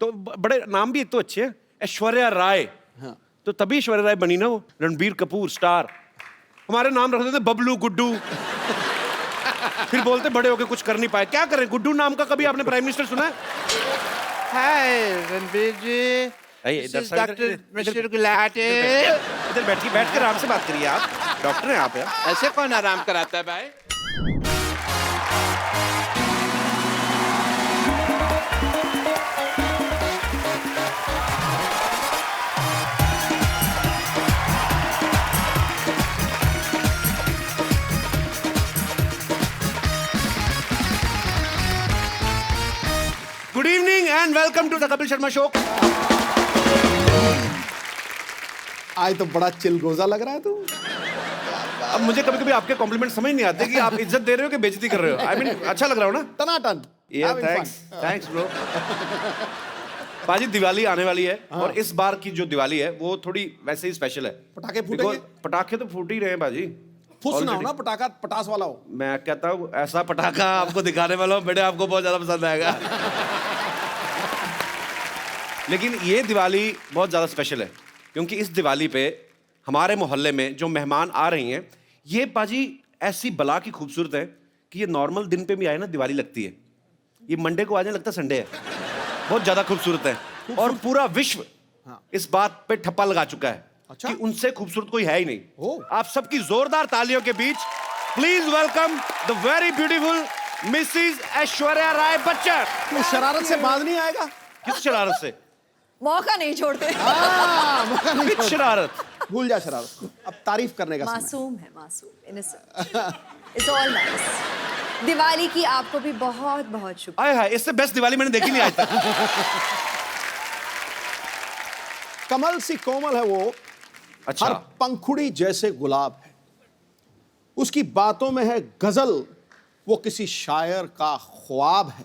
तो बड़े नाम भी एक तो अच्छे हैं, ऐश्वर्या राय। हाँ। तो तभी ऐश्वर्या राय बनी ना वो, रणबीर कपूर स्टार। हमारे नाम रख देते बबलू गुड्डू। फिर बोलते बड़े होके कुछ कर नहीं पाए। क्या करें, गुड्डू नाम का कभी आपने प्राइम मिनिस्टर सुना है? हाय रणबीर जी, इधर डॉक्टर मिस्टर गुलाटी। इधर बैठ कर आराम से बात करिए आप, डॉक्टर हैं आप यार। ऐसे कौन आराम कराता है भाई? Good evening and welcome to the Kapil Sharma show. आज तो बड़ा चिलगोजा लग रहा है तू। अब मुझे कभी कभी आपके कॉम्प्लीमेंट समझ नहीं आते कि आप इज्जत दे रहे हो कि बेइज्जती कर रहे हो। आई मीन अच्छा लग रहा हो ना? टनाटन। Thanks bro. पाजी दिवाली आने वाली है और इस बार की जो दिवाली है वो थोड़ी वैसे ही स्पेशल है। पटाखे फूटेंगे? पटाखे तो फूट ही रहे हैं बाजी। फुस ना हो Already। ना, पटाखा पटास वाला हो। मैं कहता हूँ ऐसा पटाखा आपको दिखाने वाला हूँ बेटे, आपको बहुत ज्यादा पसंद आएगा। लेकिन ये दिवाली बहुत ज्यादा स्पेशल है क्योंकि इस दिवाली पे हमारे मोहल्ले में जो मेहमान आ रही हैं, ये पाजी ऐसी बला की खूबसूरत है कि ये नॉर्मल दिन पे भी आए ना दिवाली लगती है। ये मंडे को आने लगता संडे है। बहुत ज्यादा खूबसूरत है और पूरा विश्व इस बात पे ठप्पा लगा चुका है अच्छा? कि उनसे खूबसूरत कोई है ही नहीं। ओह। आप सबकी जोरदार तालियों के बीच please welcome the very beautiful Mrs Aishwarya Rai Bachchan. तू शरारत से बाज नहीं आएगा? किस शरारत से? मौका नहीं छोड़ते। मौका नहीं किस छोड़। शरारत? भूल जा शरारत, अब तारीफ करने का समय। मासूम है, मासूम, innocent. It's all nice. Diwali की आपको भी बहुत बहुत शुक्रिया। आए हाय, इससे बेस्ट दिवाली मैंने देखी नहीं आज तक। कमल सी कोमल है वो, अच्छा। हर पंखुड़ी जैसे गुलाब है, उसकी बातों में है गजल, वो किसी शायर का ख्वाब है।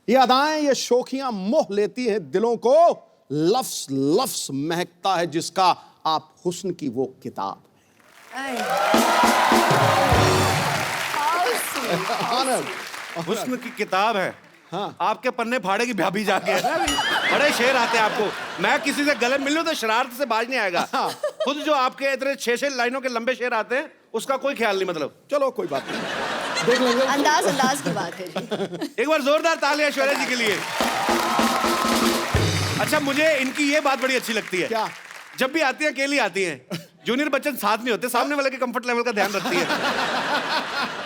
ये अदाएं ये शोखियां मोह लेती हैं दिलों को, लफ्स लफ्स महकता है जिसका आप हुस्न की वो किताब आनंद। हुस्न की किताब है। हाँ। आपके पन्ने फाड़े की भाभी जाके बड़े शेर आते हैं आपको। मैं किसी से गले मिल लूं तो शरारत से बाज नहीं आएगा। खुद जो आपके इतने 6-6 लाइनों के लंबे शेर आते हैं उसका कोई ख्याल नहीं। मतलब चलो कोई बात नहीं, देख लेंगे। अंदाज की बात है जी। एक बार जोरदार तालियां ऐश्वर्या जी के लिए। अच्छा, मुझे इनकी ये बात बड़ी अच्छी लगती है। क्या? जब भी आती हैं अकेली आती हैं, जूनियर बच्चन साथ नहीं होते, सामने वाले के कंफर्ट लेवल का ध्यान रखती है।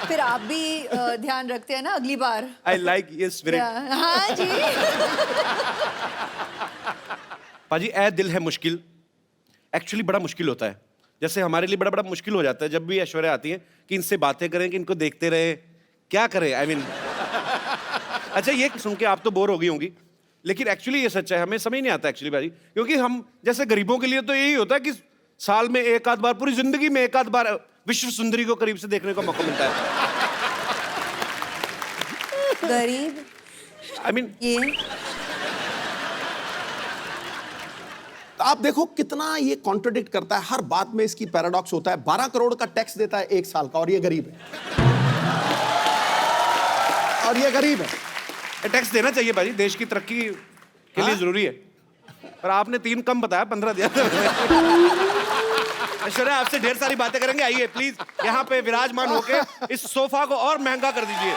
फिर आप भी ध्यान रखते हैं ना अगली बार। आई लाइक ये स्पिरिट। हाँ जी। पाजी ए दिल है मुश्किल एक्चुअली बड़ा मुश्किल होता है। जैसे हमारे लिए बड़ा बड़ा मुश्किल हो जाता है जब भी ऐश्वर्या आती है कि इनसे बातें करें, कि इनको देखते रहे, क्या करें। आई मीन अच्छा, ये सुन के आप तो बोर हो गई होंगी, लेकिन एक्चुअली ये सच है, हमें समझ नहीं आता एक्चुअली भाई। क्योंकि हम जैसे गरीबों के लिए तो यही होता है कि साल में एक आध बार, पूरी जिंदगी में एक आध बार विश्व सुंदरी को करीब से देखने का मौका मिलता है। गरीब आई मीन ये आप देखो कितना ये कॉन्ट्रडिक्ट करता है, हर बात में इसकी पैराडॉक्स होता है। 12 करोड़ का टैक्स देता है एक साल का और ये गरीब है। और ये गरीब है। टैक्स देना चाहिए भाई, देश की तरक्की के लिए जरूरी है। पर आपने 3 कम बताया, 15 दिया था। ऐश्वर्या आपसे ढेर सारी बातें करेंगे, आइए प्लीज यहाँ पे विराजमान होके इस सोफा को और महंगा कर दीजिए।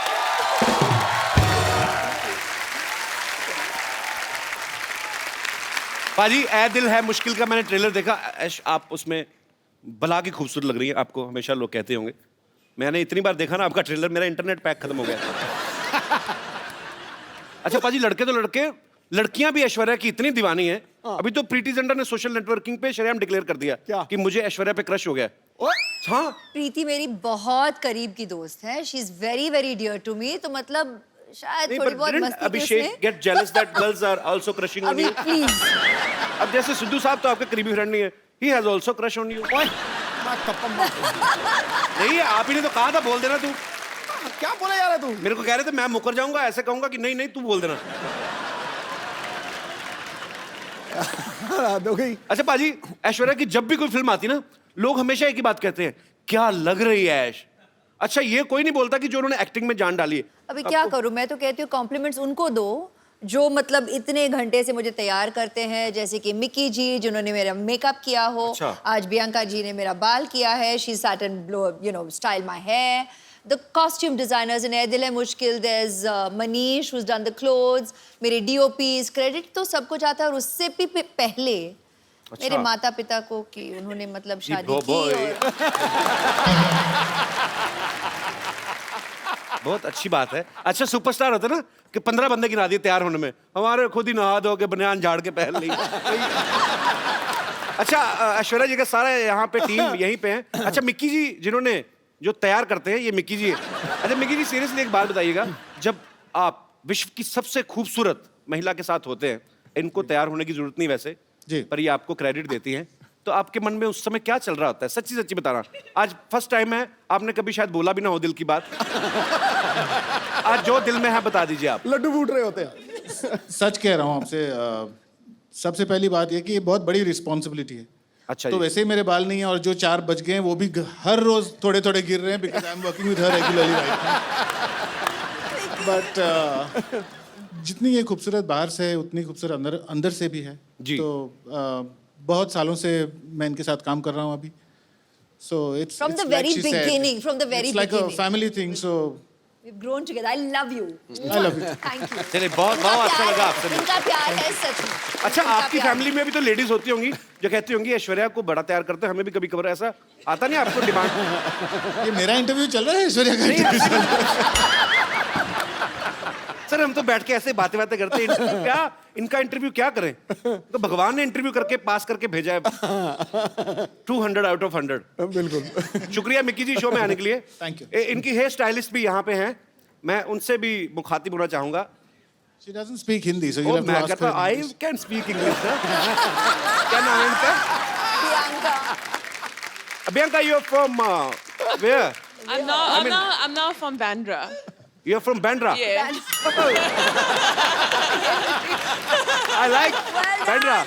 पाजी ए दिल है मुश्किल का मैंने ट्रेलर देखा। ऐश, आप उसमें बला की खूबसूरत लग रही है, आपको हमेशा लोग कहते होंगे। मैंने इतनी बार देखा ना आपका ट्रेलर, मेरा इंटरनेट पैक खत्म हो गया। अच्छा पाजी, लड़के तो लड़के, लड़कियां भी ऐश्वर्या की इतनी दीवानी है। अभी तो प्रीति जिंटा ने सोशल नेटवर्किंग पे शरेआम डिक्लेयर कर दिया क्या? कि मुझे ऐश्वर्या पे क्रश हो गया। हाँ, प्रीति मेरी बहुत करीब की दोस्त है। She is very very dear to me. तो मतलब शायद नहीं, थोड़ी but बहुत didn't मस्ती Abhishek get jealous that girls are also crushing on अभी you? प्लीज। अब जैसे सिद्धू साहब तो आपके करीबी फ्रेंड नहीं है, he has also crush on you. नहीं, आप ही ने तो कहा था बोल देना तू। क्या बोले जा रहा है तू? मेरे को कह रहे थे मैं मुकर जाऊंगा, ऐसे कहूंगा कि नहीं नहीं तू बोल देना। हो गई। अच्छा पाजी, ऐश्वर्या की जब भी कोई फिल्म आती ना, लोग हमेशा एक ही बात कहते हैं, क्या लग रही है ऐश। अच्छा, ये कोई नहीं बोलता कि जो उन्होंने एक्टिंग में जान डाली है। अभी क्या करूं, मैं तो कहती हूँ कॉम्प्लीमेंट्स उनको दो जो मतलब इतने घंटे से मुझे तैयार करते हैं, जैसे कि मिकी जी जिन्होंने मेरा मेकअप किया हो, अच्छा। आज बियांका जी ने मेरा बाल किया है, she set and blow style my hair, the costume designers in Ae Dil Hai Mushkil, there is Manish who has done the clothes, मेरे डीओपीज, क्रेडिट तो सबको जाता है। और उससे भी पहले मेरे माता पिता को कि उन्होंने मतलब शादी की और बहुत अच्छी बात है। अच्छा सुपरस्टार होते ना कि 15 बंदे गिना दिए तैयार होने में, हमारे खुद ही नहा धो के बनियान झाड़ के पहन ली। अच्छा ऐश्वर्या जी का सारा यहाँ पे टीम यहीं पे है। अच्छा मिक्की जी जिन्होंने जो तैयार करते हैं, ये मिक्की जी है। अच्छा मिक्की जी सीरियसली एक बात बताइएगा, जब आप विश्व की सबसे खूबसूरत महिला के साथ होते हैं, इनको तैयार होने की जरूरत नहीं वैसे जी, पर ये आपको क्रेडिट देती हैं, तो आपके मन में उस समय क्या चल रहा होता है? सच्ची सच्ची बताना। आज फर्स्ट टाइम है, आपने कभी शायद बोला भी ना हो दिल की बात। आज जो दिल में है बता दीजिए आप। लड्डू फूट रहे होते हैं। सच कह रहा हूँ आपसे। सबसे पहली बात यह कि ये बहुत बड़ी रिस्पॉन्सिबिलिटी है। अच्छा तो जी। वैसे ही मेरे बाल नहीं है, और जो 4 बज गए हैं वो भी हर रोज थोड़े थोड़े गिर रहे हैं, because I am working with her regularly right. But जितनी ये खूबसूरत बाहर से है उतनी खूबसूरत अंदर अंदर से भी है जी। तो बहुत सालों से मैं इनके साथ काम कर रहा हूँ अभी। So it's From the very beginning, from the very like a beginning. Family thing. So we've grown together. I love you. I love you. Thank you. चलिए बहुत बहुत अच्छा लगा आपसे मिलकर। इनका प्यार है सच में। अच्छा इनका आपकी प्यार। फैमिली में भी तो लेडीज होती होंगी जो कहती होंगी ऐश्वर्या को बड़ा तैयार करते हैं, हमें भी कभी कभार ऐसा आता नहीं आपको डिमांड? ये मेरा इंटरव्यू चल रहा है, ऐश्वर्या का interview चल रहा है? सर हम तो बैठ के ऐसे बातें बातें करते हैं, इनका इंटरव्यू क्या करें? तो भगवान ने इंटरव्यू करके पास करके भेजा है 200 आउट ऑफ 100। बिल्कुल। शुक्रिया मिक्की जी शो में आने के लिए। Thank you. इनकी हेयर स्टाइलिस्ट भी यहाँ पे हैं, मैं उनसे भी मुखातिब होना चाहूंगा। She doesn't speak Hindi, so you'll have to मैं ask कहता her in I English. Can speak English sir. क्या नाम है इनका? Priyanka. Bianca, you're from where? I'm not from Bandra. You're from Bandra. Yeah. I like Bandra.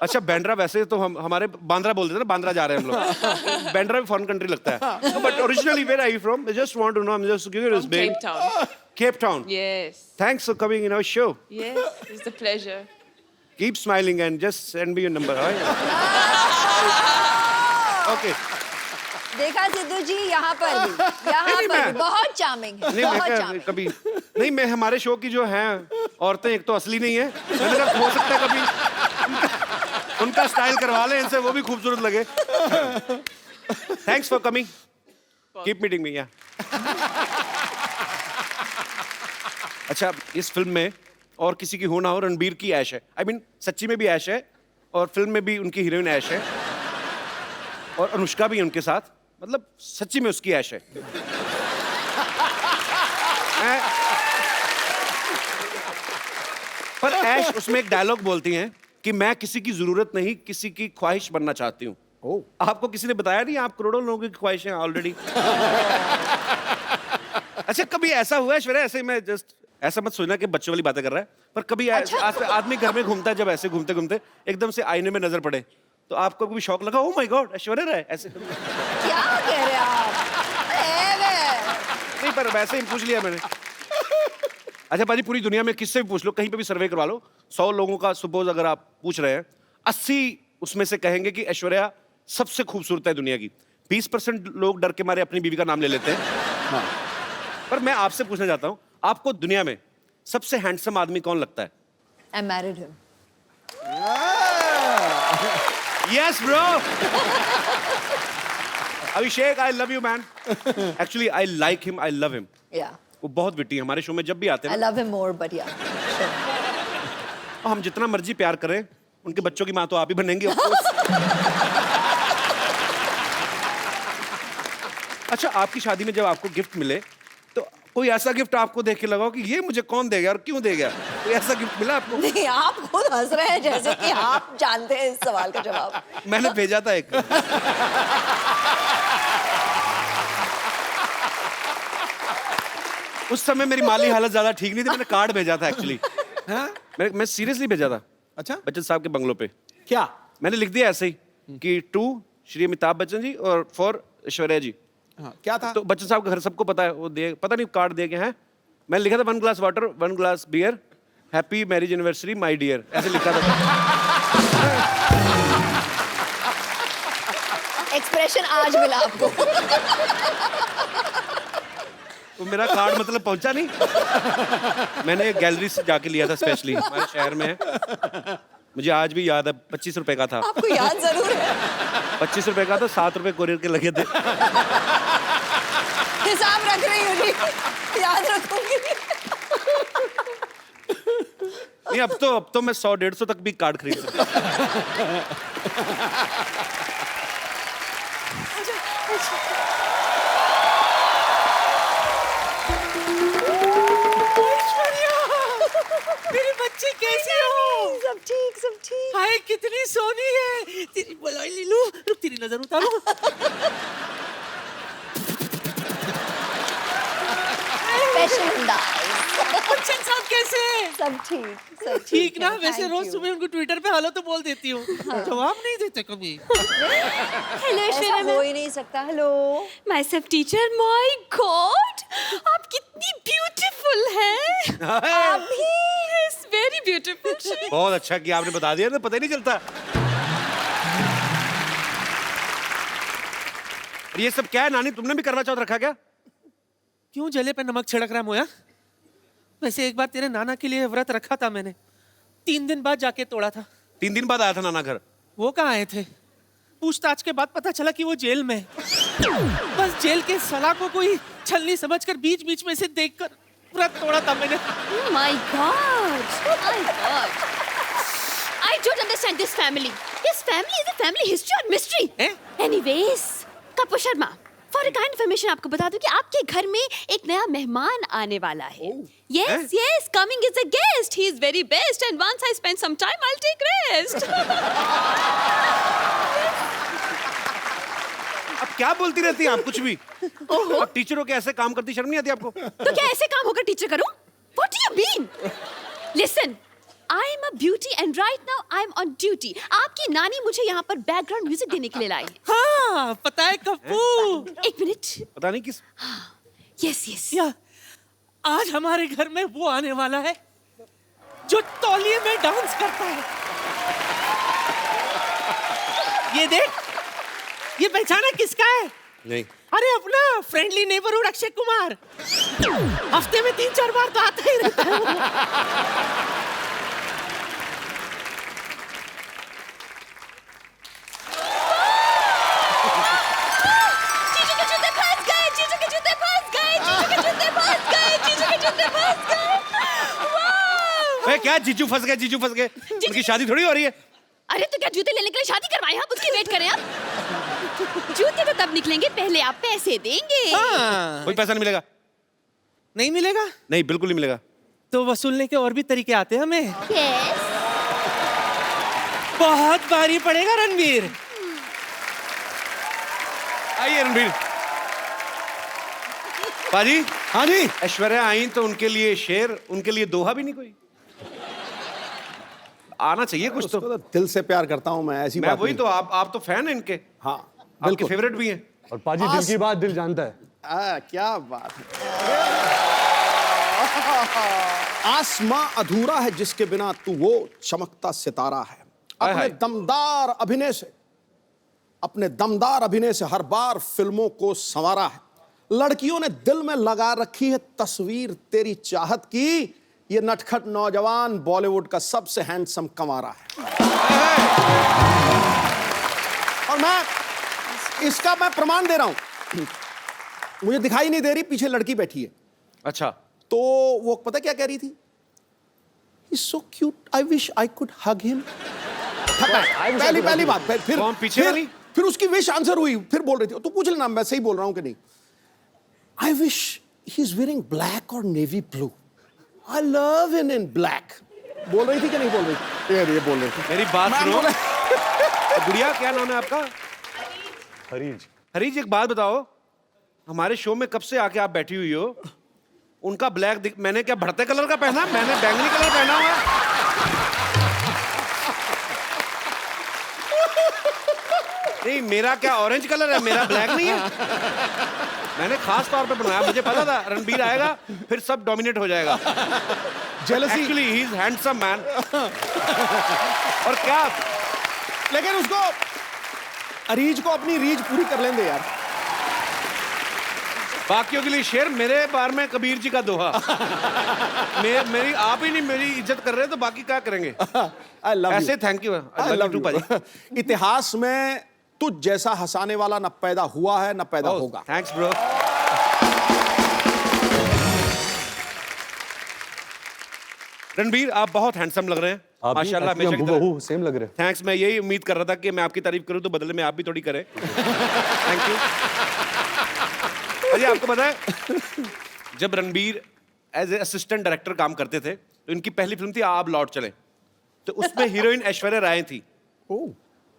अच्छा बैंड्रा वैसे तो हम हमारे बांद्रा बोलते थे ना, बांद्रा जा रहे हैं हम लोग। बैंड्रा भी फॉरेन कंट्री लगता है। But originally where are you from? I just want to know. I'm just curious, From babe. Cape Town. Cape Town. Yes. Thanks for coming in our show. Yes. It's a pleasure. Keep smiling and just send me your number. Right? Okay. देखा सिद्धू जी यहाँ पर नहीं, भी मैं- बहुत charming है, नहीं मैं बहुत क्या charming। कभी नहीं, मैं हमारे शो की जो हैं औरतें एक तो असली नहीं है, मैंने कहा हो सकता है कभी उनका स्टाइल करवा लें इनसे, वो भी खूबसूरत लगे। Thanks for coming, keep meeting me. अच्छा इस फिल्म में और किसी की हो ना हो, रणबीर की ऐश है। आई मीन सच्ची में भी ऐश है और फिल्म में भी उनकी हीरोइन ऐश है, और अनुष्का भी उनके साथ, मतलब सच्ची में उसकी ऐश है। पर ऐश उसमें एक डायलॉग बोलती हैं कि मैं किसी की जरूरत नहीं, किसी की ख्वाहिश बनना चाहती हूँ। आपको किसी ने बताया नहीं आप करोड़ों लोगों की ख्वाहिश हैं ऑलरेडी? अच्छा कभी ऐसा हुआ है ऐश्वर्या, ऐसे मैं जस्ट ऐसा मत सोचना कि बच्चों वाली बातें कर रहा है, पर कभी आदमी घर में घूमता है, जब ऐसे घूमते घूमते एकदम से आईने में नजर पड़े तो आपको कभी शौक लगा, oh my God Aishwarya Rai ऐसे? क्या कह रहे हैं आप? नहीं पर वैसे ही पूछ लिया मैंने। अच्छा पाजी पूरी दुनिया में किससे भी पूछ लो, कहीं पे भी सर्वे करवा लो, 100 लोगों का सपोज अगर आप पूछ रहे हैं, 80 उसमें से कहेंगे कि ऐश्वर्या सबसे खूबसूरत है दुनिया की। 20% लोग डर के मारे अपनी बीवी का नाम ले लेते हैं। पर मैं आपसे पूछना चाहता हूं, आपको दुनिया में सबसे हैंडसम आदमी कौन लगता है? I married him. Yes bro. Abhishek I love you man. Actually I like him, I love him. Yeah. वो बहुत विटी है, हमारे शो में जब भी आते I हैं love him more, but yeah. ना, हम जितना मर्जी प्यार करें, उनके बच्चों की माँ तो आप ही बनेंगे of course। अच्छा आपकी शादी में जब आपको गिफ्ट मिले तो कोई ऐसा गिफ्ट आपको देख के लगा कि ये मुझे कौन दे गया और क्यों दे गया? कोई ऐसा गिफ्ट मिला आपको? नहीं, आप खुद हंस रहे हैं जैसे कि आप जानते हैं इस सवाल का जवाब। मैंने भेजा था एक। उस समय मेरी माली हालत ज्यादा ठीक नहीं थी, मैंने कार्ड भेजा था एक्चुअली। मैं सीरियसली भेजा था अच्छा बच्चन साहब के बंगलों पे। क्या? मैंने लिख दिया ऐसे ही कि टू श्री अमिताभ बच्चन जी और फॉर ऐश्वर्या जी। हाँ, क्या था? तो बच्चन साहब का घर सबको पता है, वो दे पता नहीं कार्ड दे के हैं मैं लिखा था 1 glass water 1 glass beer happy marriage anniversary my dear, ऐसे लिखा था। एक्सप्रेशन आज मिला आपको। तो मेरा कार्ड मतलब पहुंचा नहीं। मैंने एक गैलरी से जाके लिया था स्पेशली, हमारे शहर में है। मुझे आज भी याद है, 25 रुपए का था। आपको याद जरूर है। 25 रुपए का था, 7 रुपए कोरियर के लगे थे। हिसाब रख रही हूँ जी, याद रखूंगी। नहीं, अब तो मैं 100-150 तक भी कार्ड खरीद सकता हूँ। मेरी बच्ची कैसी हो? सब ठीक, सब ठीक। हाय कितनी सोनी है। तेरी बलाई लीलू, रुक तेरी नजर उतारो। स्पेशल अंदाज। बच्चे साहब कैसे हैं? सब ठीक, सब ठीक ना? है, वैसे thank रोज you। सुबह उनको ट्विटर पे हेलो तो बोल देती हूँ, जवाब नहीं देते कभी। Hello, ऐसा Shweta हो ma'am. ही नहीं सकता। Hello. Myself teacher. My God, आप कितनी beautiful हैं. अभी Yes, very beautiful. बहुत अच्छा किया आपने बता दिया, तो पता ही नहीं चलता। और ये सब क्या है नानी, तुमने भी करवा चौथ रखा क्या? क्यों जले पे नमक छिड़क रहा है मोया? वैसे एक बार तेरे नाना के लिए व्रत रखा था मैंने, 3 दिन बाद जाके तोड़ा था। 3 दिन बाद आया था नाना घर। वो कहाँ आए थे? पूछताछ के बाद पता चला कि वो जेल में है। बस जेल के सलाखों को ही छलनी समझकर बीच बीच में से देखकर व्रत तोड़ा था मैंने। Oh my God. My God. I don't understand this family. This family is a family history or mystery. Eh? Anyways, Kapoor Sharma, for a kind information आपको बता दूं कि आपके घर में एक नया मेहमान आने वाला है। Yes, yes, coming is a guest. He is very best, and once I spend some time, I'll take rest. अब क्या बोलती रहती है आप कुछ भी? अब टीचरों के ऐसे काम करती शर्म नहीं आती आपको? तो क्या ऐसे काम होकर टीचर करूं? What do you mean? Listen, I am a beauty and right now I am on duty. आपकी नानी मुझे यहाँ पर बैकग्राउंड म्यूजिक देने के लिए लाई है। हाँ, पता है कप्पू। एक मिनट। पता नहीं किस। Yes, yes. या, आज हमारे घर में वो आने वाला है जो तौलिए में डांस करता है। ये देख, ये पहचाना किसका है? नहीं। अरे अपना फ्रेंडली नेबरहुड अक्षय कुमार। हफ्ते में 3-4 बार तो आता ही रहता है वो। जीजू के जूते फंस गए, जीजू के जूते फंस गए, जीजू के जूते फंस गए, जीजू के जूते फंस गए। वाह! ए, क्या जीजू फंस गए, जीजू फंस गए? उनकी शादी थोड़ी हो रही है। अरे तो क्या जूते लेने के लिए शादी करवाएं आप? उसकी वेट करें आप। जूते तो तब निकलेंगे, पहले आप पैसे देंगे। हाँ, कोई पैसा नहीं मिलेगा। नहीं मिलेगा नहीं, बिल्कुल नहीं मिलेगा। तो वसूलने के और भी तरीके आते हैं हमें। Yes. बहुत भारी पड़ेगा रणवीर। आइए रणबीर। पाजी, हाँ जी। ऐश्वर्या आई तो उनके लिए शेर, उनके लिए दोहा भी नहीं कोई? आना चाहिए कुछ उसको तो। तो दिल से प्यार करता हूँ मैं, ऐसी मैं बात वही नहीं। तो, आप तो फैन हैं इनके। हाँ, आपके बिल्कुल। फेवरेट भी हैं। और पाजी दिल की बात दिल जानता है। क्या बात है। आसमां अधूरा है जिसके बिना तू वो चमकता सितारा है। हाय अपने हाय। दमदार अभिनय से, अपने दमदार अभिनय से हर बार फिल्मों को संवारा है। लड़कियों ने दिल में लगा रखी है तस्वीर तेरी चाहत की। ये नटखट नौजवान बॉलीवुड का सबसे हैंडसम कंवारा है। और मैं इसका प्रमाण दे रहा हूं। मुझे दिखाई नहीं दे रही, पीछे लड़की बैठी है। अच्छा, तो वो पता क्या कह रही थी? He's so cute. I wish I could hug him. पहली बात। फिर कौन पीछे वाली? फिर उसकी विश आंसर हुई। फिर बोल रही थी, तू पूछ लेना मैं सही बोल रहा हूं कि नहीं। I wish he's wearing black or navy blue. I love him in black. बोल रही थी कि नहीं बोल रही थी? ये बोल रही थी। मेरी बात मैं सुनो। बोला- गुड़िया, क्या नाम है आपका? हरीज। हरीज, एक बात बताओ, हमारे शो में कब से आके आप बैठी हुई हो? उनका ब्लैक मैंने क्या बढ़ते कलर का पहना? मैंने बैंगनी कलर पहना हुआ है। नहीं मेरा क्या ऑरेंज कलर है, मेरा ब्लैक नहीं है। मैंने खास तौर पे बनाया, मुझे पता था रणबीर आएगा फिर सब डोमिनेट हो जाएगा। Jealousy, actually he is handsome man. और क्या, लेकिन उसको अरीज को अपनी रीज पूरी कर लेंगे यार। बाकियों के लिए शेर, मेरे बार में कबीर जी का दोहा। मेरी आप ही नहीं मेरी इज्जत कर रहे तो बाकी क्या करेंगे। आई लव ऐसे thank you, I love you भाई। इतिहास में तुझ जैसा हंसाने वाला न पैदा हुआ है न पैदा होगा। Thanks bro. रणबीर आप बहुत हैंडसम लग रहे हैं आप माशाल्लाह। भी हूबहू सेम लग रहे हैं। थैंक्स, मैं यही उम्मीद कर रहा था कि मैं आपकी तारीफ करूं तो बदले में आप भी थोड़ी करें। Thank you. अरे आपको पता है जब Ranbir as a assistant director काम करते थे तो इनकी पहली फिल्म थी आप लौट चले, तो उसमें हीरोइन ऐश्वर्या राय थी।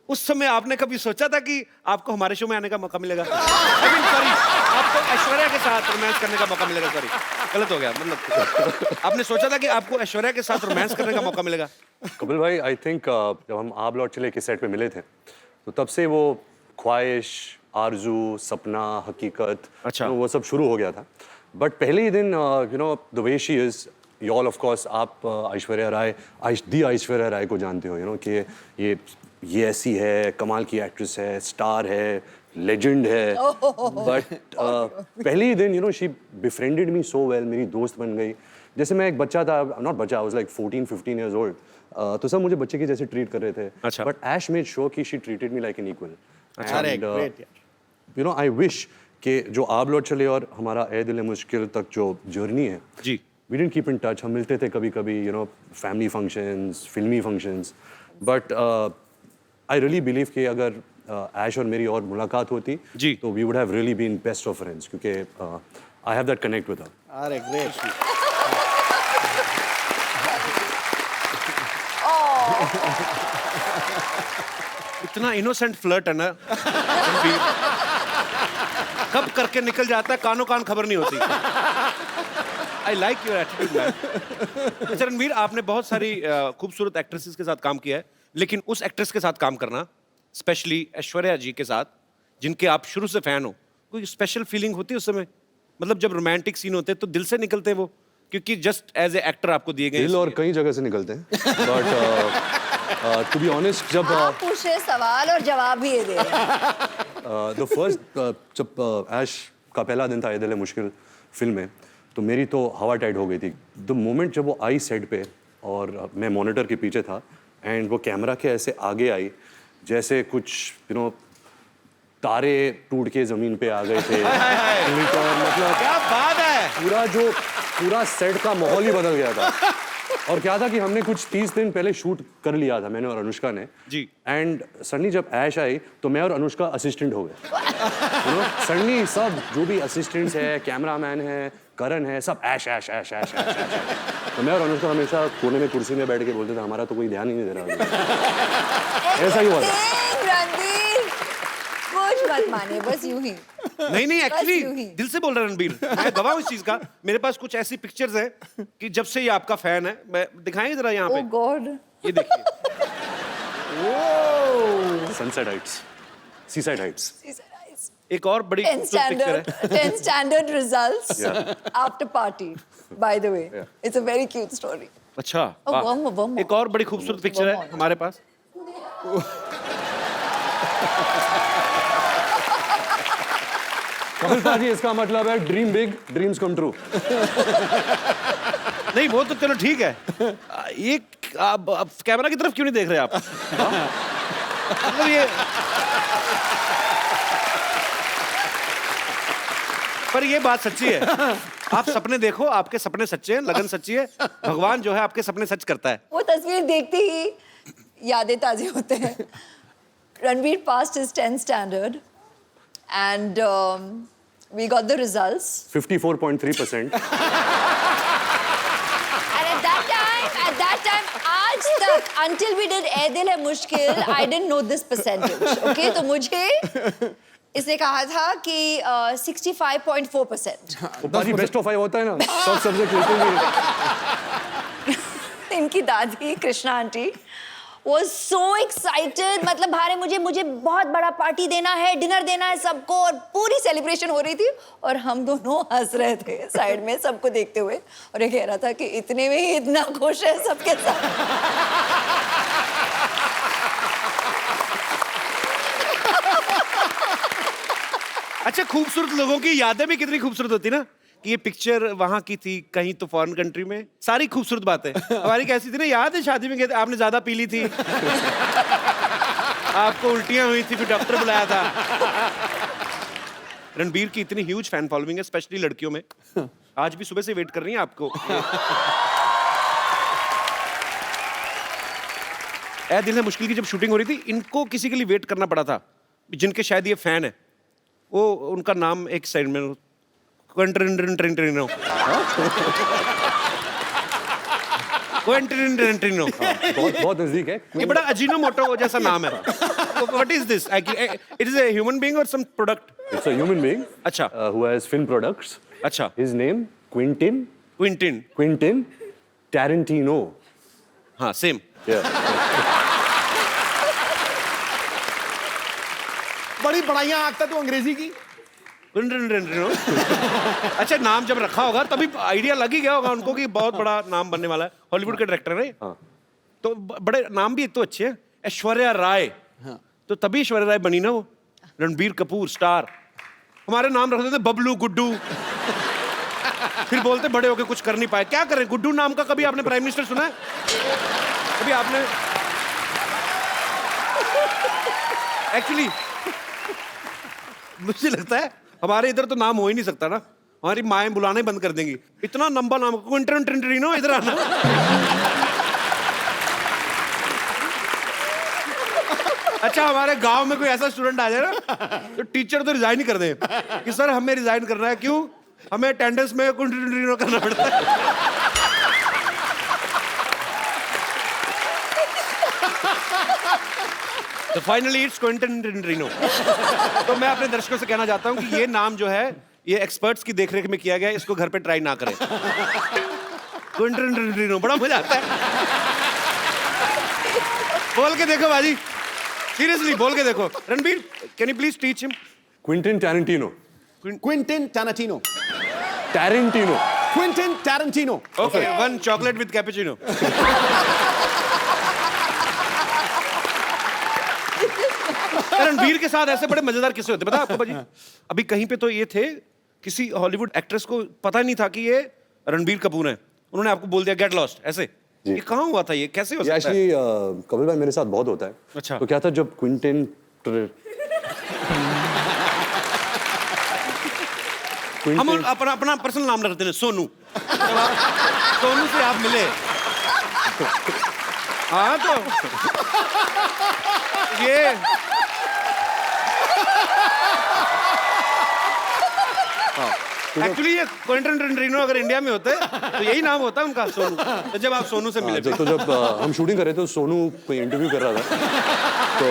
उस समय आपने कभी सोचा था कि आपको हमारे शो में आने का मौका मिलेगा? सॉरी, आपको ऐश्वर्या के साथ रोमांस करने का मौका मिलेगा। सॉरी गलत हो गया, मतलब आपने सोचा था कि आपको ऐश्वर्या के साथ रोमांस करने का मौका मिलेगा? कपिल भाई आई थिंक जब हम आप लौट चले के सेट पे मिले थे तो तब से वो ख्वाहिश, आरजू, सपना, हकीकत, अच्छा। वो सब शुरू हो गया था। बट पहले ही दिन you know the way she is, you all of course आप ऐश्वर्या राय, ऐश्वर्या राय को जानते हो, यू नो कि ये ऐसी है, कमाल की एक्ट्रेस है, स्टार है, लेजेंड है। बट पहले ही दिन you know she befriended me so well, मेरी दोस्त बन गई। जैसे मैं एक बच्चा था, नॉट बच्चा, I was like 14-15 years old, तो सब मुझे बच्चे के जैसे ट्रीट कर रहे थे। अच्छा। बट ऐश मेड श्योर कि she treated me like an equal. अरे ग्रेट यार। यू नो आई विश कि जो आप लौट चले और हमारा ए दिल मुश्किल तक जो जर्नी है, जी, we didn't keep in touch. हम मिलते थे कभी कभी, यू नो फैमिली फंक्शंस, फिल्मी functions. But I really believe कि अगर ऐश और मेरी और मुलाकात होती जी, तो we would have really been best of friends, क्योंकि I have that connect with her. अरे ग्रेट। इतना इनोसेंट फ्लर्ट है ना रणबीर, कब करके निकल जाता है कानों कान खबर नहीं होती। I like your attitude man. अच्छा रणबीर, आपने बहुत सारी खूबसूरत एक्ट्रेसेस के साथ काम किया है, लेकिन उस एक्ट्रेस के साथ काम करना, स्पेशली ऐश्वर्या जी के साथ जिनके आप शुरू से फैन हो, कोई स्पेशल फीलिंग होती है उस समय? मतलब जब रोमांटिक सीन होते हैं तो दिल से निकलते हैं वो, क्योंकि जस्ट एज ए एक्टर आपको दिए गए दिल और कई जगह से निकलते हैं। बट टू बी ऑनेस्ट, जब आप पूछ रहे सवाल और जवाब भी ये दे रहे हैं। द फर्स्ट जब ऐश का पहला दिन था ये दिल है मुश्किल फिल्म में, तो मेरी तो हवा टाइट हो गई थी। द मोमेंट जब वो आई सेट पे और मैं मॉनिटर के पीछे था एंड वो कैमरा के ऐसे आगे आई जैसे कुछ यू नो तारे टूट के जमीन पे आ गए थे। मतलब क्या बात है। पूरा सेट का माहौल ही बदल गया था। और क्या था कि हमने कुछ 30 दिन पहले शूट कर लिया था, मैंने और अनुष्का ने जी। एंड सडनली जब ऐश आई तो मैं और अनुष्का असिस्टेंट हो गए। यू नो सडनली सब जो भी असिस्टेंट्स है, कैमरामैन है, करण है, सब ऐश ऐश ऐश ऐश ऐश ऐश। तो मैं और अनुष्का हमेशा कोने में कुर्सी में बैठ के बोलते थे हमारा तो कोई ध्यान ही नहीं दे रहा। ऐसा ही हुआ था। रणबीर कुछ मत मानिए, बस यूं ही। नहीं यूं ही। एक्चुअली दिल से बोल रहा है रणबीर, मैं गवाह हूं इस चीज का। मेरे पास कुछ ऐसी पिक्चर्स हैं कि जब से ये आपका फैन है, मैं दिखाएंगे जरा यहाँ ओह पे, गॉड, ये देखिए। Sunset Heights, seaside Heights. एक और बड़ी 10 खूबसूरत पिक्चर है। 10 standard results Yeah. after party. By the way, it's a very cute story. अच्छा, Oh, वाह। one more, one more. एक और बड़ी खूबसूरत पिक्चर One है more. हमारे पास। कपिल पाजी, इसका मतलब है dream big, dreams come true. नहीं वो तो चलो ठीक है, एक आप कैमरा की तरफ क्यों नहीं देख रहे आप? मतलब ये पर ये बात सच्ची है, आप सपने देखो, आपके सपने सच्चे हैं, लगन सच्ची है, भगवान जो है आपके सपने सच करता है। वो तस्वीर देखते ही यादें ताज़ी होते हैं। Ranbir passed his 10th standard and we got the results. 54.3%. And at that time, आज तक until we did ए दिल है मुश्किल, I didn't know this percentage. Okay, तो मुझे इसने कहा था कि 65.4%. वो पाजी बेस्ट ऑफ 5 होता है ना, सब सब्जेक्ट लेते हैं। इनकी दादी Krishna aunty was so excited. मतलब भारे मुझे बहुत बड़ा पार्टी देना है, डिनर देना है सबको, और पूरी सेलिब्रेशन हो रही थी और हम दोनों हंस रहे थे साइड में सबको देखते हुए, और ये कह रहा था कि इतने में ही इतना खुश है सबके साथ. अच्छा, खूबसूरत लोगों की यादें भी कितनी खूबसूरत होती ना, कि ये पिक्चर वहां की थी कहीं तो फॉरेन कंट्री में, सारी खूबसूरत बातें. हमारी कैसी थी ना, याद है शादी में गए थे, आपने ज्यादा पी ली थी, आपको उल्टियां हुई थी, फिर डॉक्टर बुलाया था. रणबीर की इतनी ह्यूज फैन फॉलोइंग है, स्पेशली लड़कियों में. आज भी सुबह से वेट कर रही हैं आपको. ए दिल है मुश्किल की जब शूटिंग हो रही थी, इनको किसी के लिए वेट करना पड़ा था, जिनके शायद ये फैन है. वो उनका नाम एक साइड में क्वेंटिनो. बहुत नजदीक है. ये बड़ा अजीनोमोटो जैसा नाम है. What is this? It is a human being or some product? It's a human being. अच्छा. Who has film products. अच्छा. His name Quentin Tarantino. हाँ, same. Yeah. बड़ी बड़ाइयां आंकता तू अंग्रेजी की. अच्छा, नाम जब रखा होगा तभी आइडिया लग ही गया होगा उनको कि बहुत बड़ा नाम बनने वाला है. हॉलीवुड के डायरेक्टर है. हाँ. तो बड़े नाम भी एक तो अच्छे हैं. ऐश्वर्या राय. तो तभी ऐश्वर्या राय बनी ना वो. रणबीर कपूर स्टार. हमारे नाम रख देते बबलू, गुड्डू. फिर बोलते बड़े होके कुछ कर नहीं पाए. क्या करें, गुड्डू नाम का कभी आपने प्राइम मिनिस्टर सुना है? कभी आपने? एक्चुअली मुझे लगता है हमारे इधर तो नाम हो ही नहीं सकता ना. हमारी माएं बुलाना ही बंद कर देंगी. इतना लंबा नाम, क्विंटनो, इधर आना. अच्छा, हमारे गांव में कोई ऐसा स्टूडेंट आ जाए ना, तो टीचर तो रिजाइन ही कर दे कि सर हमें रिजाइन करना है. क्यों? हमें अटेंडेंस में क्विंटनो करना पड़ता है. तो फाइनली इट्स क्विंटनो. तो मैं अपने दर्शकों से कहना चाहता हूं कि ये नाम जो है, ये एक्सपर्ट्स की देखरेख में किया गया है. इसको घर पे ट्राई ना करें. क्विंटनो बड़ा मजा आता है. बोल के देखो बाजी, सीरियसली बोल के देखो. Ranbir, can you please teach him? Quentin Tarantino. Okay, one chocolate with cappuccino. Ranbir के साथ ऐसे बड़े मजेदार किस्से होते, पता है आपको बाजी? अभी कहीं पे तो ये थे, किसी हॉलीवुड एक्ट्रेस को पता नहीं था कि ये रणबीर कपूर है. उन्होंने आपको बोल दिया गेट लॉस्ट. ऐसे ये कहाँ हुआ था? ये कैसे हो सकता है? एक्चुअली कपिल भाई मेरे साथ बहुत होता है. अच्छा. तो क्या था जब क्विंटन हम अपना पर्सनल नाम रखते हैं सोनू. सोनू से आप मिले. हाँ, तो ये एक्चुअली ये क्विंटनो अगर इंडिया में होते तो यही नाम होता उनका, सोनू. तो जब आप सोनू से मिले, तो जब हम शूटिंग कर रहे थे तो सोनू कोई इंटरव्यू कर रहा था. तो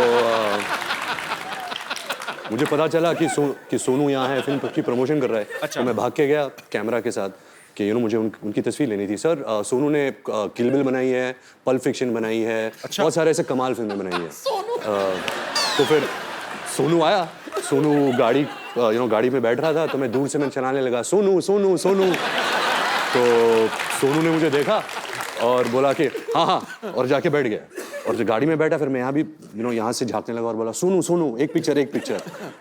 मुझे पता चला कि सोनू यहाँ है, फिल्म की प्रमोशन कर रहा है. अच्छा. तो मैं भाग के गया कैमरा के साथ कि मुझे उनकी तस्वीर लेनी थी. सर सोनू ने किल बिल बनाई है, पल्प फिक्शन बनाई है. अच्छा. बहुत सारे ऐसे कमाल फिल्में बनाई है. तो फिर सोनू आया. सोनू गाड़ी में बैठ रहा था, तो मैं दूर से मैं चलाने लगा सोनू सोनू सोनू. तो सोनू ने मुझे देखा और बोला कि हाँ हाँ, और जाके बैठ गया. और जब गाड़ी में बैठा फिर मैं यहाँ भी यहाँ से झांकने लगा और बोला सोनू सोनू एक पिक्चर.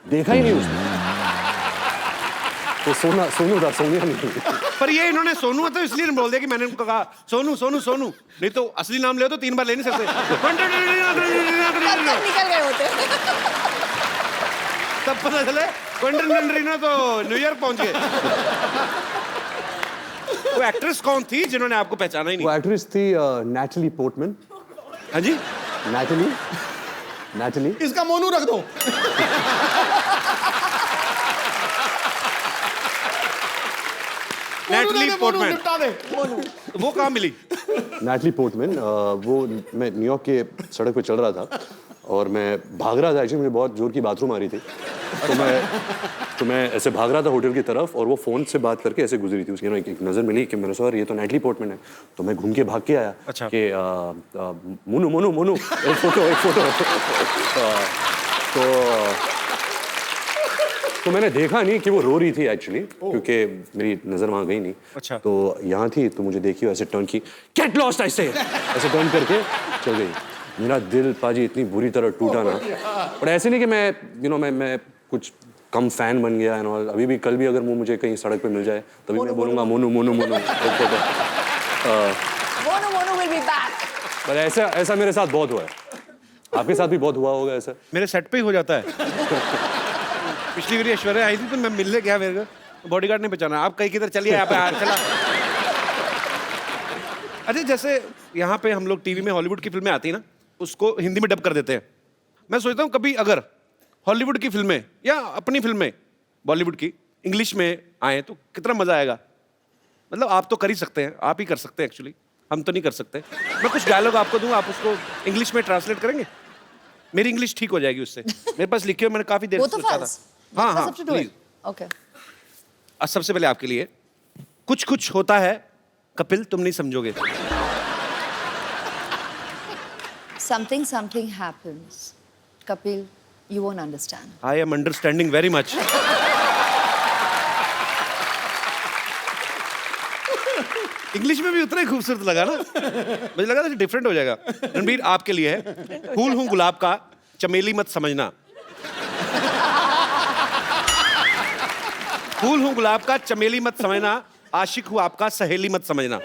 देखा ही नहीं उसने. तो सोनू था, सोनिया नहीं. पर ये इन्होंने सोनू है तो इसलिए बोल दिया कि मैंने उनको कहा सोनू सोनू सोनू. नहीं तो असली नाम ले तो 3 बार ले नहीं सकते. निकल गए होते. तब पता चले क्विंटनो तो न्यूयॉर्क पहुंच गए. वो एक्ट्रेस कौन थी जिन्होंने आपको पहचाना ही नहीं? वो एक्ट्रेस थी नैटली पोर्टमैन. हाँ जी, नैटली. इसका मोनू रख दो. Natalie Portman. वो कहाँ मिली? Natalie Portman. वो मैं न्यूयॉर्क के सड़क पे चल रहा था और मैं भाग रहा था. एक्चुअली मुझे बहुत जोर की बाथरूम आ रही थी. तो मैं तो मैं ऐसे भाग रहा था होटल की तरफ और वो फ़ोन से बात करके ऐसे गुजरी थी उसकी एक नज़र मिली कि मैंने सर ये तो नैटली पोर्टमैन है। तो मैं घूम के भाग के आया अच्छा। कि मोनू मोनू मोनू एक फ़ोटो तो मैंने देखा नहीं कि वो रो रही थी एक्चुअली, क्योंकि मेरी नज़र वहाँ गई नहीं। अच्छा। तो यहाँ थी तो मुझे देखी ऐसे टर्न की, गेट लॉस्ट ऐसे टर्न करके चल गई। मेरा दिल पाजी इतनी बुरी तरह टूटा ना, पर ऐसे नहीं कि मैं कुछ कम फैन बन गया एंड ऑल। अभी भी कल भी अगर वो मुझे कहीं सड़क पे मिल जाए तभी मैं बोलूँगा मोनू मोनू मोनू एक photo. Mono will be back. पर ऐसा मेरे साथ बहुत हुआ है, आपके साथ भी बहुत हुआ होगा ऐसा। मेरे सेट पे ही हो जाता है। पिछली बार ऐश्वर्या आई थी तो मैं मिलने गया, मेरे को बॉडीगार्ड ने पहचाना, आप कहीं किधर चलिए, यहाँ पे चला। अच्छा, जैसे यहाँ पे हम लोग टीवी में हॉलीवुड की फिल्में आती है ना, उसको हिंदी में डब कर देते हैं। मैं सोचता हूँ कभी अगर हॉलीवुड की फिल्में या अपनी फिल्में बॉलीवुड की इंग्लिश में आए तो कितना मजा आएगा। मतलब आप तो कर ही सकते हैं, आप ही कर सकते हैं एक्चुअली, हम तो नहीं कर सकते। मैं कुछ डायलॉग आपको दूंगा, आप उसको इंग्लिश में ट्रांसलेट करेंगे, मेरी इंग्लिश ठीक हो जाएगी उससे। मेरे पास लिखे हुए, मैंने काफी देर से Both of सोचा था। us. हाँ Both हाँ of us have to do it. Please. Okay. आज सबसे पहले आपके लिए कुछ कुछ होता है कपिल, तुम नहीं समझोगे। Something happens. Kapil, you won't understand. I am understanding very much. English में भी उतना ही खूबसूरत लगा ना, मुझे लगा था डिफरेंट हो जाएगा। रणबीर आपके लिए है, फूल हूँ गुलाब का, चमेली मत समझना। फूल हूँ गुलाब का, चमेली मत समझना, आशिक हूँ आपका, सहेली मत समझना।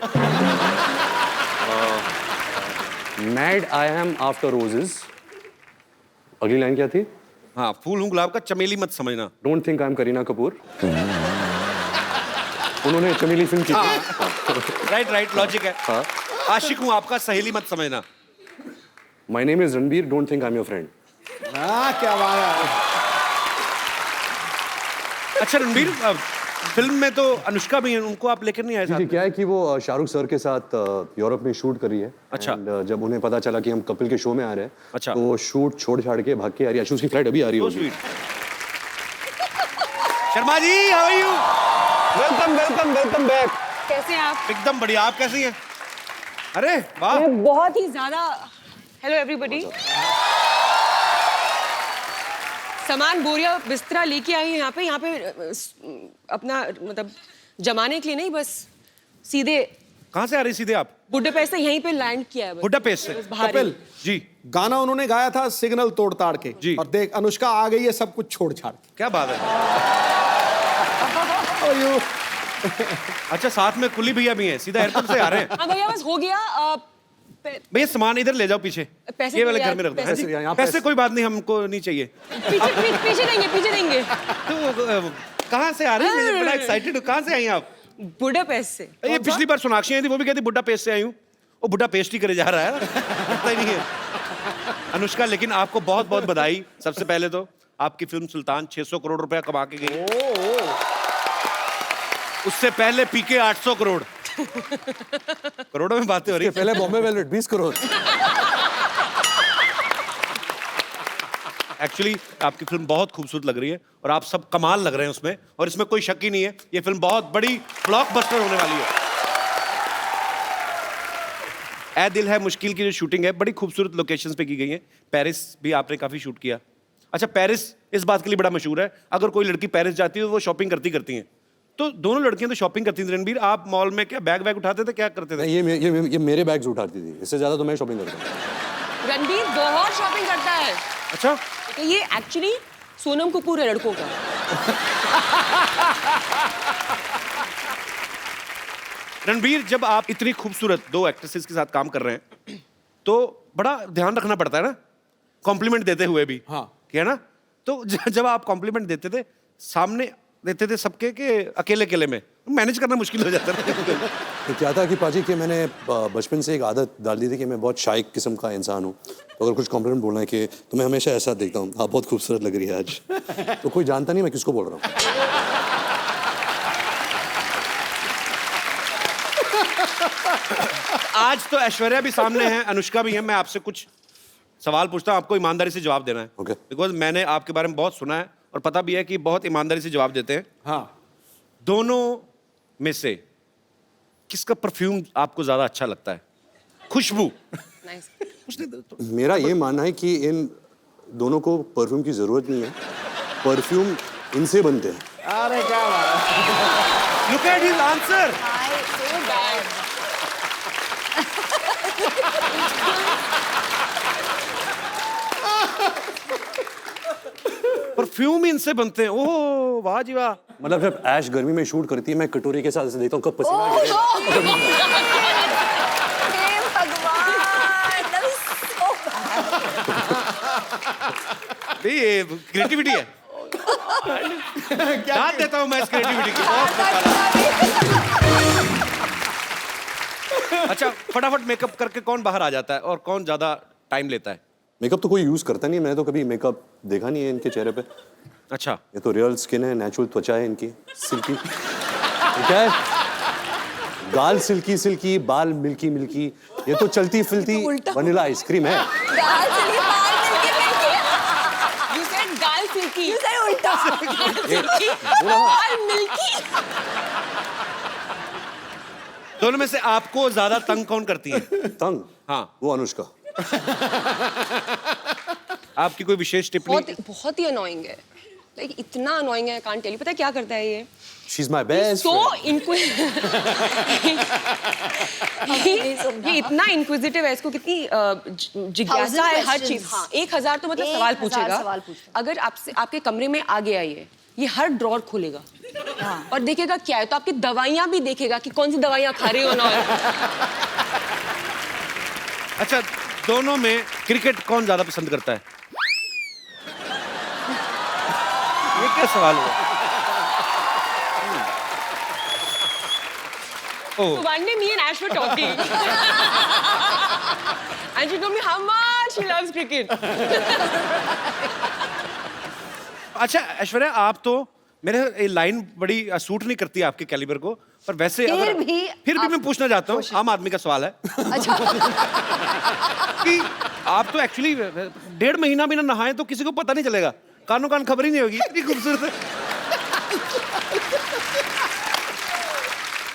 Mad I am after roses, अगली लाइन क्या थी? हाँ, फूल हूँ गुलाब का, चमेली मत समझना। Don't think I am Kareena Kapoor. उन्होंने चमेली फिल्म की थी। राइट, लॉजिक है। हाँ। आशिक हूँ आपका, सहेली मत समझना। My name is Ranbir, don't think I am your friend. हाँ, क्या बात है। अच्छा रणबीर, फिल्म में तो अनुष्का भी है, उनको आप लेकर नहीं आए साथ जी, में? क्या है कि वो शाहरुख सर के साथ यूरोप में शूट कर रही है। अच्छा। And, जब उन्हें पता चला कि हम कपिल के शो में आ रहे हैं, अच्छा। तो वो शूट छोड़ छाड़ के भाग के आ रही है। उसकी फ्लाइट अभी आ रही So होगी। sweet. Sharma ji, how are you? Welcome back. कैसे हैं आप? एकदम बढ़िया, आप कैसी हैं? अरे वाह, मैं बहुत ही ज्यादा हेलो एवरीबॉडी। सामान बोरिया बिस्तरा लेके आई हूँ यहाँ पे अपना मतलब जमाने के लिए नहीं, बस सीधे कहाँ से आ रही सीधे आप? बुडापेस्ट से यहीं पे लैंड किया है बस। बुडापेस्ट से? बस बाहर ही। कपिल जी, गाना उन्होंने गाया था सिग्नल तोड़ ताड़ के, जी। और देख अनुष्का आ गई है सब कुछ छोड़ छाड़ के। क्या बात है। How are you? अच्छा, साथ में कुली भैया भी हैं, सीधा एयरपोर्ट से आ रहे हैं। हाँ भैया, बस हो गया। भैया सामान इधर ले जाओ पीछे, पैसे ये वाले भैया, घर में रख दो। पैसे- यहाँ पैसे कोई बात नहीं, हमको नहीं चाहिए। पीछे देंगे। तो कहाँ से आ रही है? बड़ा एक्साइटेड, कहाँ से आई हैं आप? बुडापेस्ट से। ये पिछली बार सोनाक्षी आई थी, वो भी कहती बुड्ढा पेस्ट से आई हूँ। वो बुड्ढा पेस्ट ही करे जा रहा है, पता ही नहीं है। अनुष्का, लेकिन आपको बहुत बहुत बधाई। सबसे पहले तो आपकी फिल्म सुल्तान 600 करोड़ रुपया कमा के गई। उससे पहले पीके 800 करोड़। करोड़ों में बातें हो रही। पहले बॉम्बे वेलवेट 20 करोड़। एक्चुअली आपकी फिल्म बहुत खूबसूरत लग रही है और आप सब कमाल लग रहे हैं उसमें, और इसमें कोई शक ही नहीं है, ये फिल्म बहुत बड़ी ब्लॉकबस्टर होने वाली है। ए दिल है मुश्किल की जो शूटिंग है बड़ी खूबसूरत लोकेशंस पे की गई है। पेरिस भी आपने काफी शूट किया। अच्छा, पेरिस इस बात के लिए बड़ा मशहूर है, अगर कोई लड़की पेरिस जाती है तो वो शॉपिंग करती हैं। तो दोनों लड़कियां तो शॉपिंग करती थी। रणबीर, आप मॉल में क्या बैग उठाते थे, क्या करते थे? ये मेरे बैग्स उठाती थी, इससे ज्यादा तो मैं शॉपिंग करता हूँ। रणबीर बहुत शॉपिंग करता है। अच्छा, तो ये एक्चुअली सोनम कपूर है लड़कों का। रणबीर, जब आप इतनी खूबसूरत दो एक्ट्रेसेस के साथ काम कर रहे हैं तो बड़ा ध्यान रखना पड़ता है ना, कॉम्प्लीमेंट देते हुए भी। हाँ। क्या ना, तो जब आप कॉम्प्लीमेंट देते थे, सामने देते थे सबके के अकेले में, मैनेज करना मुश्किल हो जाता था। तो क्या था कि पाजी कि मैंने बचपन से एक आदत डाल दी थी कि मैं बहुत शाइक किस्म का इंसान हूँ। तो अगर कुछ कॉम्प्लीमेंट बोलना है कि तो मैं हमेशा ऐसा देखता हूँ, आप बहुत खूबसूरत लग रही है आज। तो कोई जानता नहीं मैं किसको बोल रहा हूँ। आज तो ऐश्वर्या भी सामने है, अनुष्का भी है। मैं आपसे कुछ सवाल पूछता हूँ, आपको ईमानदारी से जवाब देना है। Okay. बिकॉज मैंने आपके बारे में बहुत सुना है और पता भी है कि बहुत ईमानदारी से जवाब देते हैं। हाँ, दोनों में से किसका परफ्यूम आपको ज्यादा अच्छा लगता है? खुशबू। नाइस। मेरा ये मानना है कि इन दोनों को परफ्यूम की जरूरत नहीं है, परफ्यूम इनसे बनते हैं। अरे क्या बात है। Look at his answer. Perfume इनसे बनते हैं। ओह वाह जी वाह। मतलब जब ऐश गर्मी में शूट करती है, मैं कटोरी के साथ ऐसे देखता हूँ कब पसीना गिरेगा। हे भगवान, that is so bad. ये क्रिएटिविटी है। दाद देता हूँ मैं इस क्रिएटिविटी की। बहुत अच्छा, फटाफट मेकअप करके कौन बाहर आ जाता है और कौन ज्यादा टाइम लेता है? मेकअप तो कोई यूज करता नहीं है, मैंने तो कभी मेकअप देखा नहीं है इनके चेहरे पे। अच्छा, ये तो रियल स्किन है, नेचुरल त्वचा है इनकी, सिल्की। ये क्या है? गाल सिल्की सिल्की, बाल मिल्की मिल्की, ये तो चलती फिरती वनीला आइसक्रीम है। गाल चली, बाल मिलके You said गाल सिल्की। You said उल्टा. गाल मिल्की। दोनों में से आपको ज्यादा तंग कौन करती है? तंग? हाँ, वो अनुष्का। आपकी कोई विशेष टिप्पणी? बहुत ही अनोइंग है, लाइक इतना अनोइंग है, कांट टेल यू। पता है क्या करता है ये? She's my best So friend. ये इतना इंक्विजिटिव है, इसको कितनी जिज्ञासा है हर चीज। हाँ, 1000 तो मतलब सवाल 1000 पूछेगा। सवाल पूछता अगर आपसे आपके कमरे में आ गया ये हर ड्रॉर खोलेगा और देखेगा क्या है, तो आपकी दवाइयां भी देखेगा कि कौन सी दवाइयां खा रही हो ना। अच्छा, दोनों में क्रिकेट कौन ज्यादा पसंद करता है? ये क्या सवाल हुआ? Oh. So one day me and Ash were talking and she told me how much she loves cricket. अच्छा ऐश्वर्या, आप तो मेरे ये लाइन बड़ी सूट नहीं करती आपके कैलिबर को, पर वैसे फिर भी मैं पूछना चाहता हूँ, आम आदमी का सवाल है। अच्छा. कि आप तो एक्चुअली 1.5 महीना भी ना नहाए तो किसी को पता नहीं चलेगा, कानों कान खबर ही नहीं होगी, इतनी खूबसूरत है।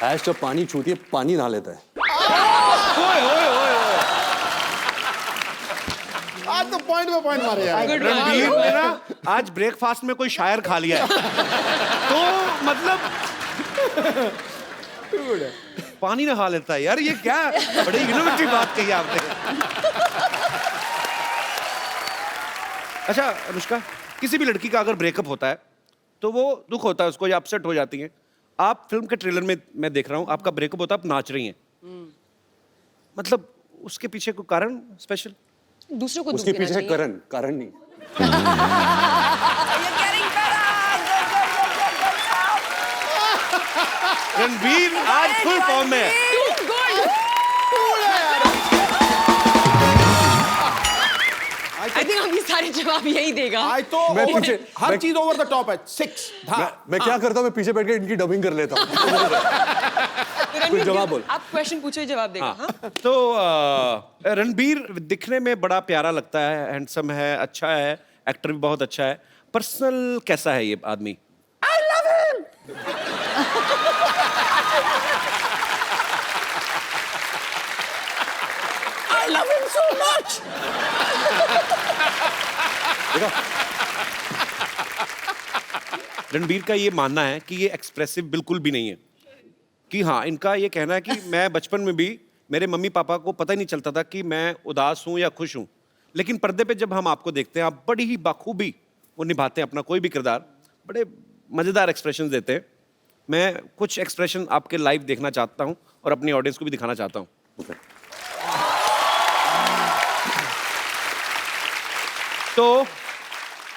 ऐश जब पानी छूती है, पानी नहा लेता है। ओए ओए ओए ओए। आज तो पॉइंट पे पॉइंट मारे यार। रणबीर ने ना आज ब्रेकफास्ट में कोई शायर खा लिया है, तो मतलब पानी नहा लेता है यार, ये क्या बड़ी इनोवेटिव बात कही आपने। अच्छा अनुष्का, किसी भी लड़की का अगर ब्रेकअप होता है तो वो दुख होता है उसको, या अपसेट हो जाती है। आप फिल्म के ट्रेलर में मैं देख रहा हूँ आपका ब्रेकअप होता है, आप नाच रही हैं, मतलब उसके पीछे कोई कारण स्पेशल? दूसरों को उसके पीछे कारण नहीं। रणबीर आज फुल फॉर्म में है। I think अभी सारे जवाब यही देगा। आज तो मैं पीछे हर चीज ओवर द टॉप है। 6 मैं क्या करता हूँ, मैं पीछे बैठ के इनकी डबिंग कर लेता हूँ। रणबीर, जवाब बोल। आप क्वेश्चन पूछो, जवाब देगा। हाँ? तो रणबीर दिखने में बड़ा प्यारा लगता है, हैंडसम है, अच्छा है, एक्टर भी बहुत अच्छा है। पर्सनल कैसा है ये आदमी? I love him. I love him so much. Ranbir का ये मानना है कि ये एक्सप्रेसिव बिल्कुल भी नहीं है, कि हाँ, इनका ये कहना है कि मैं बचपन में भी मेरे मम्मी पापा को पता ही नहीं चलता था कि मैं उदास हूँ या खुश हूँ, लेकिन पर्दे पे जब हम आपको देखते हैं आप बड़ी ही बाखूबी वो निभाते हैं अपना कोई भी किरदार, बड़े मज़ेदार एक्सप्रेशन देते हैं। मैं कुछ एक्सप्रेशन आपके लाइव देखना चाहता हूँ और अपनी ऑडियंस को भी दिखाना चाहता हूँ। तो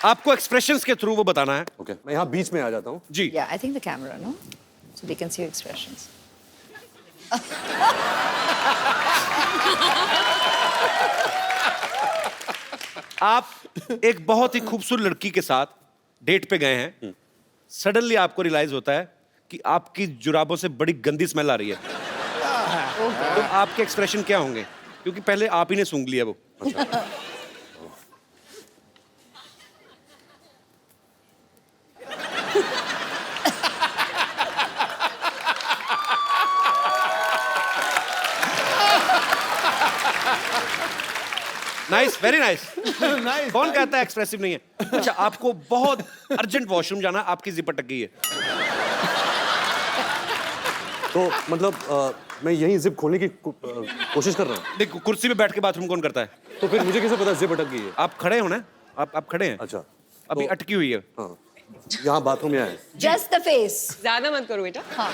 आपको एक्सप्रेशंस के थ्रू वो बताना है। ओके, मैं यहाँ बीच में आ जाता हूँ। जी। Yeah, I think the camera, no? So they can see your expressions. आप एक बहुत ही खूबसूरत लड़की के साथ डेट पे गए हैं, सडनली आपको रियलाइज होता है कि आपकी जुराबों से बड़ी गंदी स्मेल आ रही है, तो आपके एक्सप्रेशन क्या होंगे? क्योंकि पहले आप ही ने सूंघ लिया वो। Nice, very nice. Nice, कौन कहता है एक्सप्रेसिव नहीं है? अच्छा, आपको बहुत अर्जेंट वॉशरूम जाना, आपकी जिप अटक गई है। तो मतलब मैं यहीं जिप खोलने की कोशिश कर रहा हूँ। देखो, कुर्सी पे बैठ के बाथरूम कौन करता है? तो फिर मुझे कैसे पता जिप अटक गई है? आप खड़े हो ना? आप खड़े हैं? अच्छा, अभी तो- अटकी हुई है। हाँ, यहाँ बाथरूम यहाँ है। Just the face. ज्यादा मत करो बेटा। हाँ.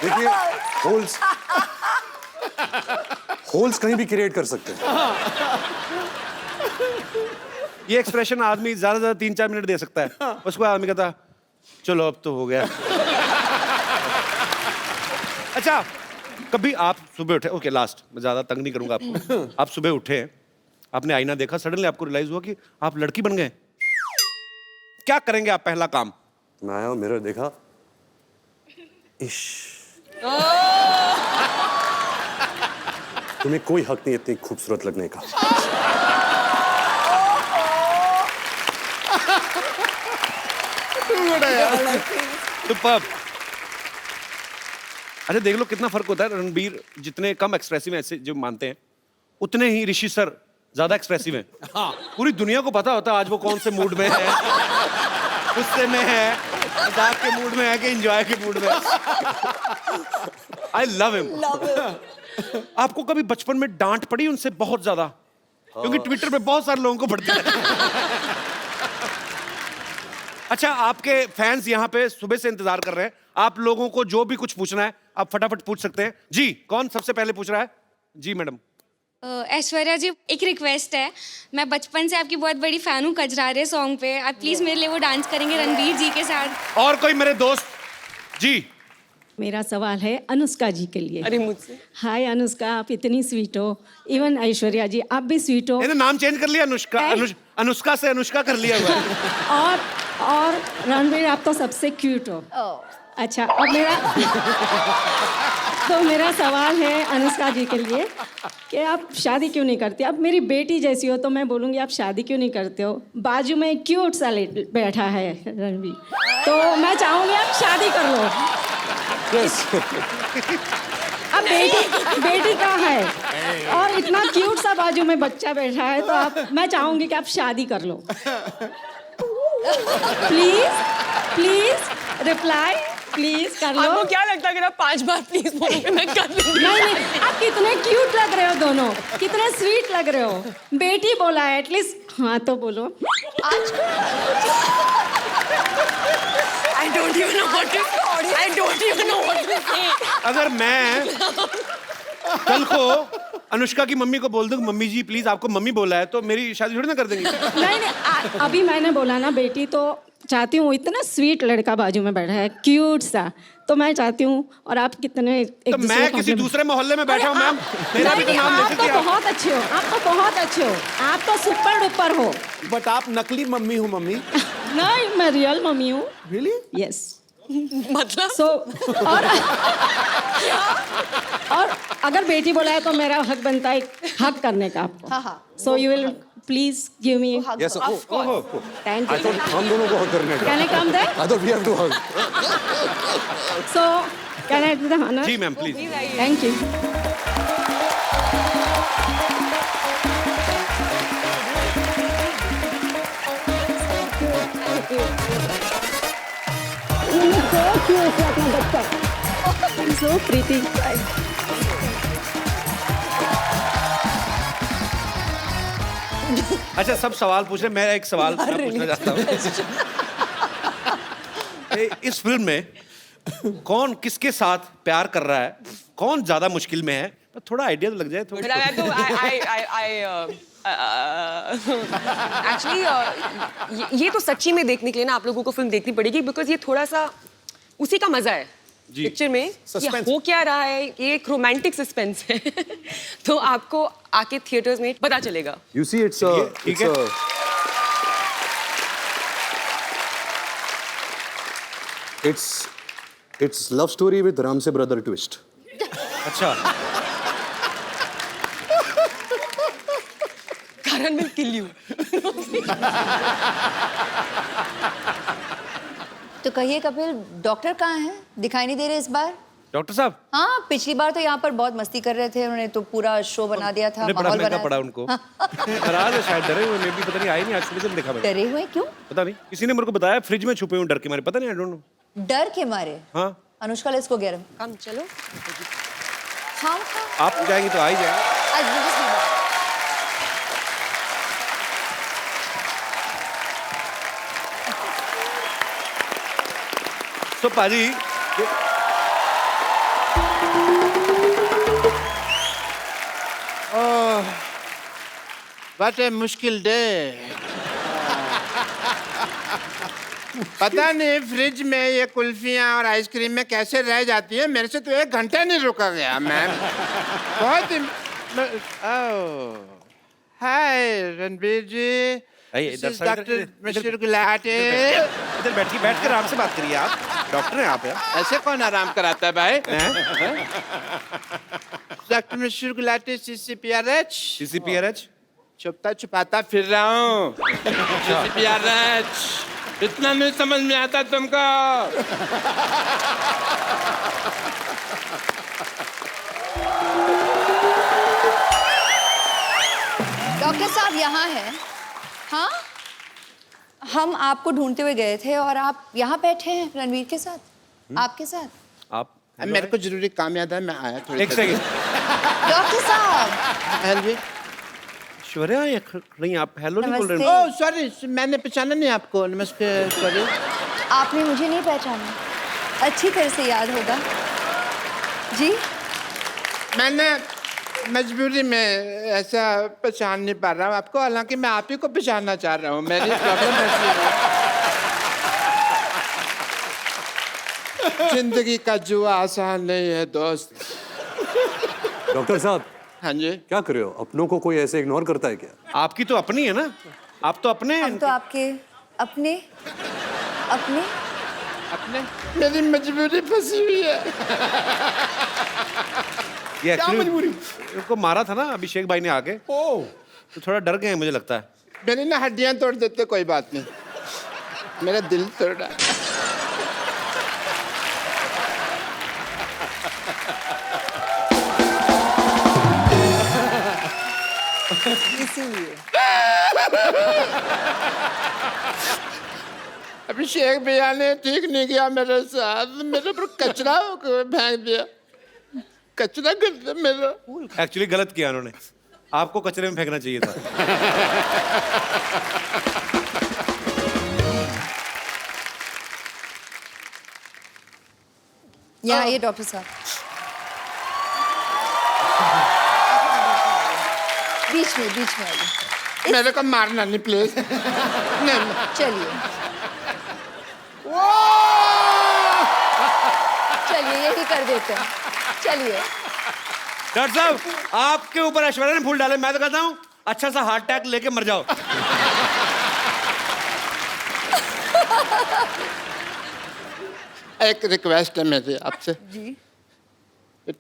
देखिए, होल्स कहीं भी क्रिएट कर सकते हैं। ये एक्सप्रेशन आदमी ज्यादा से ज्यादा 3-4 मिनट दे सकता है। उसको आदमी कहता चलो अब तो हो गया। अच्छा, कभी आप सुबह उठे, ओके लास्ट, मैं ज्यादा तंग नहीं करूंगा आपको। आप सुबह उठे, आपने आईना देखा, सडनली आपको रियलाइज हुआ कि आप लड़की बन गए। क्या करेंगे आप पहला काम? मैं आया, मिरर देखा, इश, तुम्हें कोई हक नहीं इतनी खूबसूरत लगने का। सुपर्ब। अच्छा, देख लो कितना फर्क होता है। रणबीर जितने कम एक्सप्रेसिव ऐसे जो मानते हैं, उतने ही ऋषि सर ज्यादा एक्सप्रेसिव हैं। पूरी दुनिया को पता होता है आज वो कौन से मूड में है, गुस्से में है, मजाक के मूड में है कि एंजॉय के मूड में है। I love him. आपको कभी बचपन में डांट पड़ी उनसे बहुत ज्यादा? क्योंकि ट्विटर पे बहुत सारे लोगों को पड़ती है। अच्छा, आपके फैंस यहाँ पे सुबह से इंतजार कर रहे हैं। आप लोगों को जो भी कुछ पूछना है आप फटाफट पूछ सकते हैं। जी, कौन सबसे पहले पूछ रहा है? जी मैडम। ऐश्वर्या जी, एक रिक्वेस्ट है। मैं बचपन से आपकी बहुत बड़ी फैन हूँ कजरारे सॉन्ग पे। आप प्लीज मेरे लिए वो डांस करेंगे रणबीर जी के साथ। और कोई मेरे दोस्त? जी। मेरा सवाल है अनुष्का जी के लिए। अरे मुझसे? हाय अनुष्का, आप इतनी स्वीट हो। इवन ऐश्वर्या जी, आप भी स्वीट हो। मैंने नाम चेंज कर लिया, अनुष्का। अनुष्का से अनुष्का कर लिया हुआ है। और रणबीर, आप तो सबसे क्यूट हो। अच्छा, अब मेरा सवाल है अनुष्का जी के लिए कि आप शादी क्यों नहीं करती? अब मेरी बेटी जैसी हो तो मैं बोलूँगी आप शादी क्यों नहीं करते हो? बाजू में क्यूट सा बैठा है रणबीर, तो मैं चाहूँगी आप शादी कर लो। अब बेटी कहाँ है और इतना क्यूट सा बाजू में बच्चा बैठा है, तो मैं चाहूँगी कि आप शादी कर लो। प्लीज रिप्लाई, प्लीज कर लो। आपको क्या लगता है अगर आप 5 बार प्लीज बोलोगे मैं कर लूंगी? नहीं, आप कितने क्यूट लग रहे हो दोनों, कितने स्वीट लग रहे हो। बेटी बोला है, एटलीस्ट हाँ तो बोलो। I don't even know what to say. अगर मैं कल को अनुष्का की मम्मी को बोल दूं मम्मी जी प्लीज आपको मम्मी बोला है, तो मेरी शादी थोड़ी ना कर देंगी। नहीं, अभी मैंने बोला ना बेटी, तो चाहती हूँ इतना स्वीट लड़का बाजू में बैठा है क्यूट सा, तो मैं चाहती हूँ। और आप कितने तो मैं किसी दूसरे मोहल्ले में बैठा हूँ मैम, मेरा भी तो नाम आप ले तो सकती हैं। बहुत अच्छे हो, आप तो बहुत अच्छे हो, आप तो सुपर डुपर हो। बट आप नकली मम्मी हो मम्मी। नहीं, मैं रियल मम्मी हूँ। Really? यस। मतलब सो और अगर बेटी बोला है तो मेरा हक बनता है हक करने का आपको। So you will please give me. Yes, thank I you. thought हम दोनों को हक करने का। Can I come there? I thought we have to hug. So can I do the honour? जी ma'am please. Thank you. So pretty. अच्छा, सब सवाल पूछ रहे, मैं एक सवाल मैं पूछना चाहता हूँ। इस फिल्म में कौन किसके साथ प्यार कर रहा है, कौन ज्यादा मुश्किल में है? थोड़ा आइडिया तो लग जाए। But actually ये तो सच्ची में देखने के लिए ना आप लोगों को फिल्म देखनी पड़ेगी, बिकॉज ये थोड़ा सा उसी का मजा है पिक्चर में कि हो क्या रहा है। ये एक रोमांटिक सस्पेंस है। तो आपको आके थिएटर्स में पता चलेगा। You see, it's love story with Ramse brother twist. अच्छा, Karan will kill you. तो कहिए कपिल, डॉक्टर कहाँ हैं? दिखाई नहीं दे रहे इस बार? डॉक्टर साहब हाँ, पिछली बार तो यहाँ पर बहुत मस्ती कर रहे थे, उन्होंने तो पूरा शो बना दिया था, बड़ा माहौल महंगा बना पड़ा उनको। नाराज है शायद, डरे हुए, मैं भी पता नहीं, आई नहीं आज सुबह से देखा मैंने। डरे हुए क्यों? पता नहीं, किसी ने मेरे को बताया फ्रिज में छुपे हुए डर के मारे, पता नहीं, आई डोंट नो। डर के मारे? हाँ Anushka let's go get him. Come, चलो. हाँ आप जाएंगी तो आ ही जाएंगे। आज मुझे सुनो। तो पाजी What a मुश्किल डे. पता नहीं फ्रिज में ये कुल्फियाँ और आइसक्रीम में कैसे रह जाती है. मेरे से तो 1 घंटा नहीं रुका गया मैम. बहुत ही. Hi Ranbir ji. Doctor Mr Gulati. इधर बैठिए, बैठ कर आराम से बात करिए, आप डॉक्टर हैं आप यार. ऐसे कौन आराम कराता है भाई? Doctor Mr Gulati CCPRH. CCPRH छुपता छुपाता फिर रहा हूँ. CCPRH. इतना नहीं समझ में आता तुमको. डॉक्टर साहब यहाँ हैं? हाँ, हम आपको ढूंढते हुए गए थे और आप यहाँ बैठे हैं रणवीर के साथ, आपके साथ. आप मेरे को जरूरी काम याद है, मैं आया थोड़ी. एक सेकंड. डॉक्टर साहब. हाँ जी. ऐश्वर्या ये नहीं, आप हेलो नहीं बोल रहे नमस्ते. हो? ओह सॉरी, मैंने पहचाना नहीं आपको. नमस्ते. सॉरी. आपने मुझे नहीं पहचाना? अच्छी तरह से याद होगा जी. मैंने मजबूरी में ऐसा पहचान नहीं पा रहा हूँ आपको, हालांकि मैं आप ही को पहचानना चाह रहा हूँ. मेरी प्रॉब्लम ऐसी है. जिंदगी का जुआ आसान नहीं है दोस्त. डॉक्टर साहब हाँ जी. क्या कर रहे हो? अपनों को कोई ऐसे इग्नोर करता है क्या? आपकी तो अपनी है ना, आप तो अपने हैं. हम तो आपके अपने अपने अपने. मेरी मजबूरी फंसी हुई है. ये एक्चुअली उनको मारा था ना अभिषेक भाई ने आके, तो थोड़ा डर गए हैं मुझे लगता है. मेरी ना हड्डियां तोड़ देते, कोई बात नहीं. मेरा दिल तोड़ा. इसीलिए. अभिषेक भैया ने ठीक नहीं किया मेरे साथ. मेरे पर कचरा फेंक दिया. कचरा कर दिया मेरा. एक्चुअली गलत किया उन्होंने, आपको कचरे में फेंकना चाहिए था. यहाँ आइए डॉक्टर साहब. बीच में आइए. मेरे को मारना नहीं प्लीज. नहीं. चलिए चलिए यही कर देते हैं. चलिए. डॉक्टर साहब आपके ऊपर ऐश्वर्या ने फूल डाले, मैं तो कहता हूँ अच्छा सा हार्ट अटैक लेके मर जाओ. एक रिक्वेस्ट है मेरी आपसे. जी.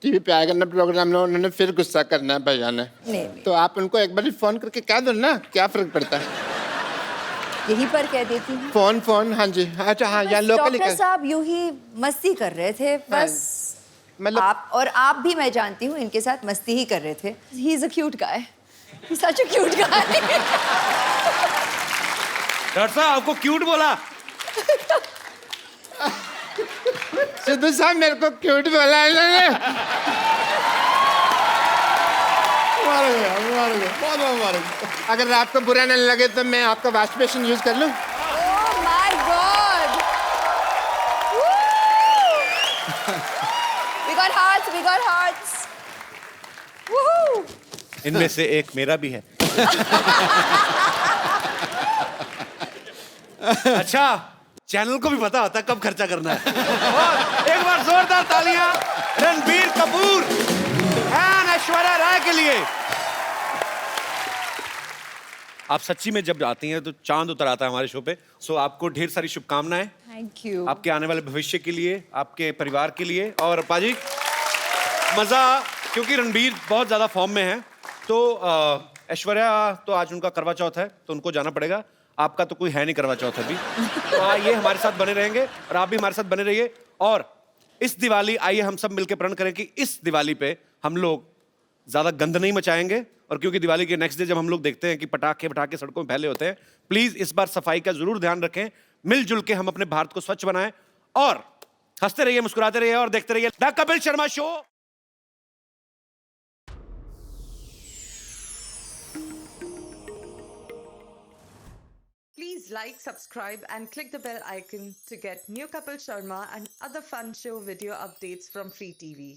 टीवी पे आएगा ना प्रोग्राम में, उन्होंने फिर गुस्सा करना है भैया ने. नहीं. तो आप उनको एक बार फोन करके कह दो ना, क्या फर्क पड़ता है. यहीं पर कह देती हूँ. फोन. हाँ जी. अच्छा हाँ, यहाँ लोकल. डॉक्टर साहब यूं ही मस्ती कर रहे थे बस. मतलब आप और आप भी, मैं जानती हूँ, इनके साथ मस्ती ही कर रहे थे. He is a cute guy. Such a cute guy. Doctor साहब आपको क्यूट बोला? सिद्धू साहब मेरे को क्यूट बोला है इन्होंने. अगर आपको बुरा नहीं लगे तो मैं आपका वॉश बेसिन यूज कर लूं. Oh my god. We got hearts. Woohoo. इनमें से एक मेरा भी है. अच्छा, चैनल को भी पता होता है कब खर्चा करना है. और एक बार जोरदार तालियां रणबीर कपूर एंड ऐश्वर्या राय के लिए. आप सच्ची में जब आती हैं तो चांद उतर आता है हमारे शो पे. सो आपको ढेर सारी शुभकामनाएं थैंक यू. आपके आने वाले भविष्य के लिए, आपके परिवार के लिए. और पाजी मजा, क्योंकि रणबीर बहुत ज्यादा फॉर्म में है, तो ऐश्वर्या तो आज उनका करवा चौथ है तो उनको जाना पड़ेगा, आपका तो कोई है नहीं करवा चौथ अभी, तो आइए हमारे साथ बने रहेंगे और आप भी हमारे साथ बने रहिए। और इस दिवाली आइए हम सब मिलकर प्रण करें कि इस दिवाली पे हम लोग ज्यादा गंद नहीं मचाएंगे, और क्योंकि दिवाली के नेक्स्ट डे जब हम लोग देखते हैं कि पटाखे सड़कों में फैले होते हैं, प्लीज इस बार सफाई का जरूर ध्यान रखें, मिलजुल के हम अपने भारत को स्वच्छ बनाएं और हंसते रहिए, मुस्कुराते रहिए और देखते रहिए the Kapil Sharma show. Please like, subscribe and click the bell icon to get new Kapil Sharma and other fun show video updates from Free TV.